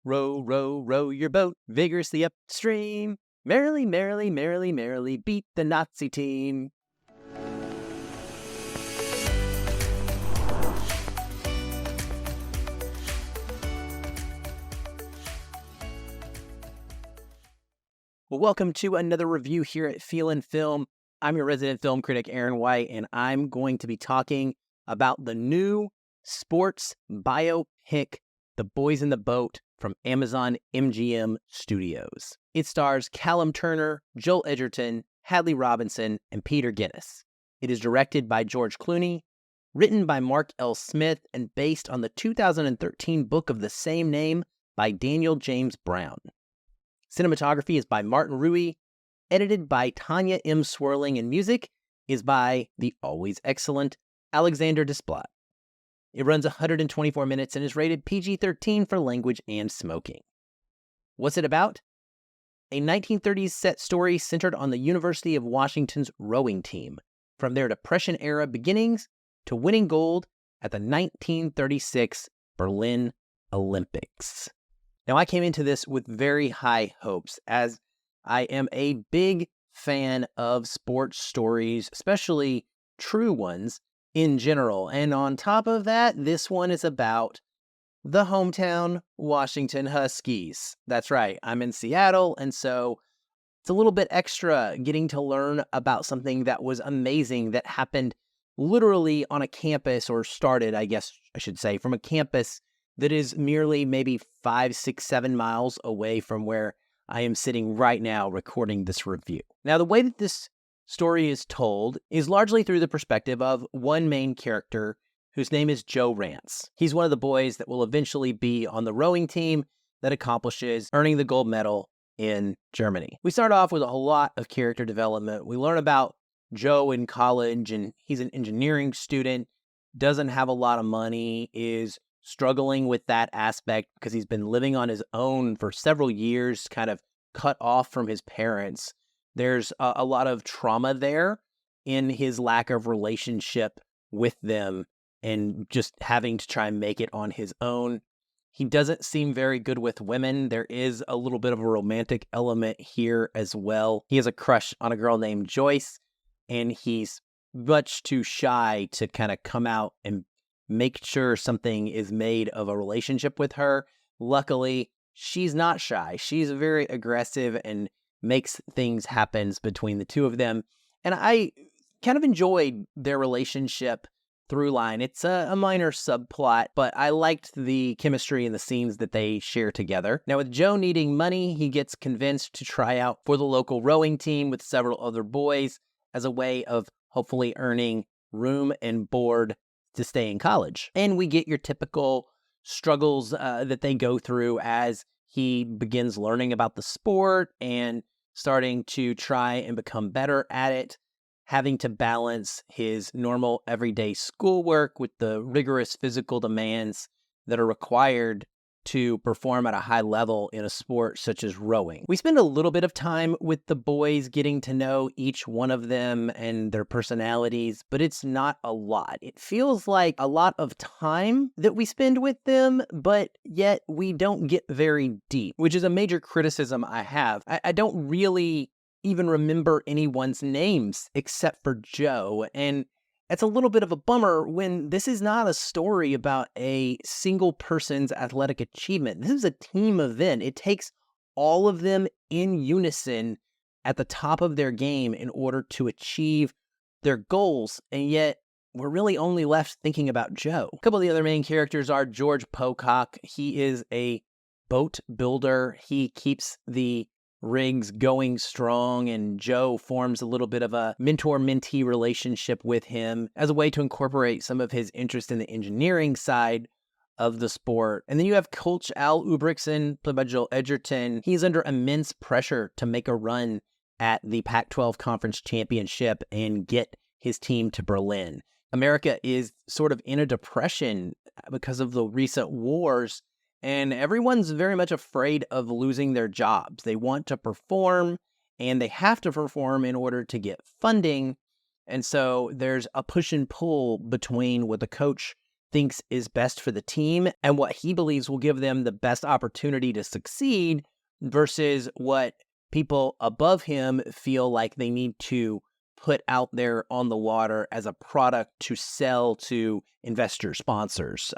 Row, row, row your boat vigorously upstream. Merrily, merrily, merrily, merrily beat the Nazi team. Well, welcome to another review here at Feelin' Film. I'm your resident film critic, Aaron White, and I'm going to be talking about the new sports biopic, The Boys in the Boat, from Amazon MGM Studios. It stars Callum Turner, Joel Edgerton, Hadley Robinson, and Peter Guinness. It is directed by George Clooney, written by Mark L. Smith, and based on the 2013 book of the same name by Daniel James Brown. Cinematography is by Martin Rui, edited by Tanya M. Swirling, and music is by the always excellent Alexander Desplat. It runs 124 minutes and is rated PG-13 for language and smoking. What's it about? A 1930s set story centered on the University of Washington's rowing team, from their Depression-era beginnings to winning gold at the 1936 Berlin Olympics. Now, I came into this with very high hopes, as I am a big fan of sports stories, especially true ones in general. And on top of that, this one is about the hometown Washington Huskies. That's right, I'm in Seattle, and so it's a little bit extra getting to learn about something that was amazing that happened literally on a campus, or started, I guess I should say, from a campus that is merely maybe 5, 6, 7 miles away from where I am sitting right now recording this review. Now, the way that this story is told is largely through the perspective of one main character whose name is Joe Rance. He's one of the boys that will eventually be on the rowing team that accomplishes earning the gold medal in Germany. We start off with a whole lot of character development. We learn about Joe in college, and he's an engineering student, doesn't have a lot of money, is struggling with that aspect because he's been living on his own for several years, kind of cut off from his parents. There's a lot of trauma there in his lack of relationship with them and just having to try and make it on his own. He doesn't seem very good with women. There is a little bit of a romantic element here as well. He has a crush on a girl named Joyce, and he's much too shy to kind of come out and make sure something is made of a relationship with her. Luckily, she's not shy. She's very aggressive and makes things happen between the two of them. And I kind of enjoyed their relationship through line. It's a minor subplot, but I liked the chemistry and the scenes that they share together. Now, with Joe needing money, he gets convinced to try out for the local rowing team with several other boys as a way of hopefully earning room and board to stay in college. And we get your typical struggles that they go through as he begins learning about the sport and starting to try and become better at it, having to balance his normal everyday schoolwork with the rigorous physical demands that are required to perform at a high level in a sport such as rowing. We spend a little bit of time with the boys getting to know each one of them and their personalities, but it's not a lot. It feels like a lot of time that we spend with them, but yet we don't get very deep, which is a major criticism I have. I don't really even remember anyone's names except for Joe, and it's a little bit of a bummer when this is not a story about a single person's athletic achievement. This is a team event. It takes all of them in unison at the top of their game in order to achieve their goals, and yet we're really only left thinking about Joe. A couple of the other main characters are George Pocock. He is a boat builder. He keeps the rigs going strong, and Joe forms a little bit of a mentor-mentee relationship with him as a way to incorporate some of his interest in the engineering side of the sport. And then you have Coach Al Ubrickson, played by Joel Edgerton. He's under immense pressure to make a run at the Pac-12 Conference Championship and get his team to Berlin. America is sort of in a depression because of the recent wars, and everyone's very much afraid of losing their jobs. They want to perform, and they have to perform in order to get funding. And so there's a push and pull between what the coach thinks is best for the team and what he believes will give them the best opportunity to succeed versus what people above him feel like they need to put out there on the water as a product to sell to investors, sponsors,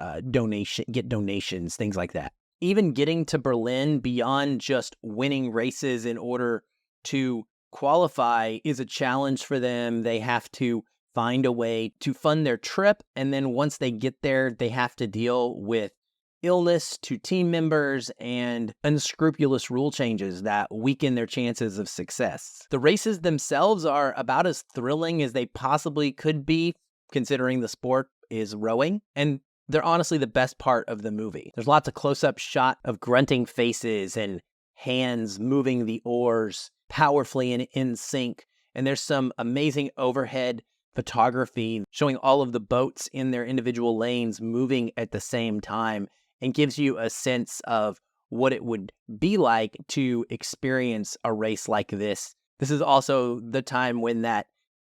get donations, things like that. Even getting to Berlin beyond just winning races in order to qualify is a challenge for them. They have to find a way to fund their trip, and then once they get there, they have to deal with illness to team members and unscrupulous rule changes that weaken their chances of success. The races themselves are about as thrilling as they possibly could be, considering the sport is rowing, and they're honestly the best part of the movie. There's lots of close-up shot of grunting faces and hands moving the oars powerfully and in sync, and there's some amazing overhead photography showing all of the boats in their individual lanes moving at the same time, and gives you a sense of what it would be like to experience a race like this. This is also the time when that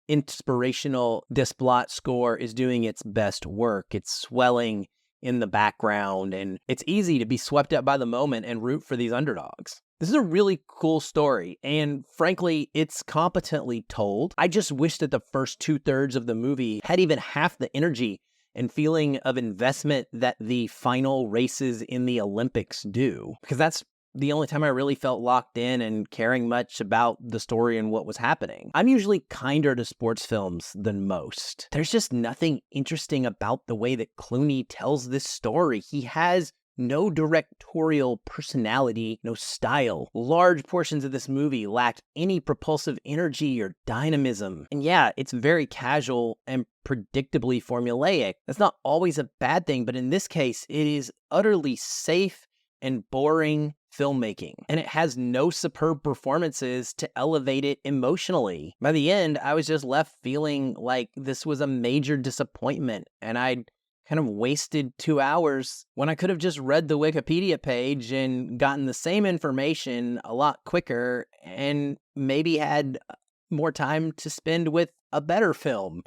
inspirational Desplot score is doing its best work. It's swelling in the background, and it's easy to be swept up by the moment and root for these underdogs. This is a really cool story, and frankly, it's competently told. I just wish that the first 2/3 of the movie had even half the energy and feeling of investment that the final races in the Olympics do, because that's the only time I really felt locked in and caring much about the story and what was happening. I'm usually kinder to sports films than most. There's just nothing interesting about the way that Clooney tells this story. He has no directorial personality, no style. Large portions of this movie lacked any propulsive energy or dynamism. And yeah, it's very casual and predictably formulaic. That's not always a bad thing, but in this case, it is utterly safe and boring filmmaking, and it has no superb performances to elevate it emotionally. By the end, I was just left feeling like this was a major disappointment, and I'd kind of wasted 2 hours when I could have just read the Wikipedia page and gotten the same information a lot quicker and maybe had more time to spend with a better film.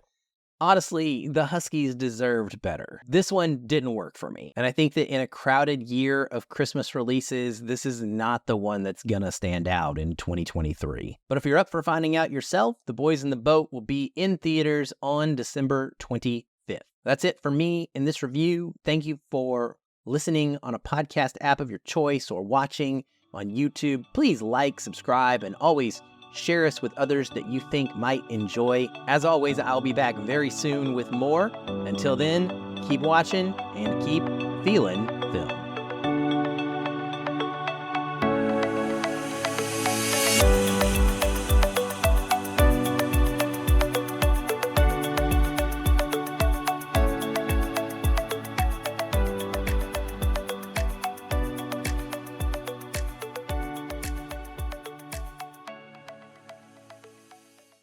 Honestly, the Huskies deserved better. This one didn't work for me. And I think that in a crowded year of Christmas releases, this is not the one that's gonna stand out in 2023. But if you're up for finding out yourself, The Boys in the Boat will be in theaters on December 25th. That's it for me in this review. Thank you for listening on a podcast app of your choice or watching on YouTube. Please like, subscribe, and always share us with others that you think might enjoy. As always, I'll be back very soon with more. Until then, keep watching and keep feeling film.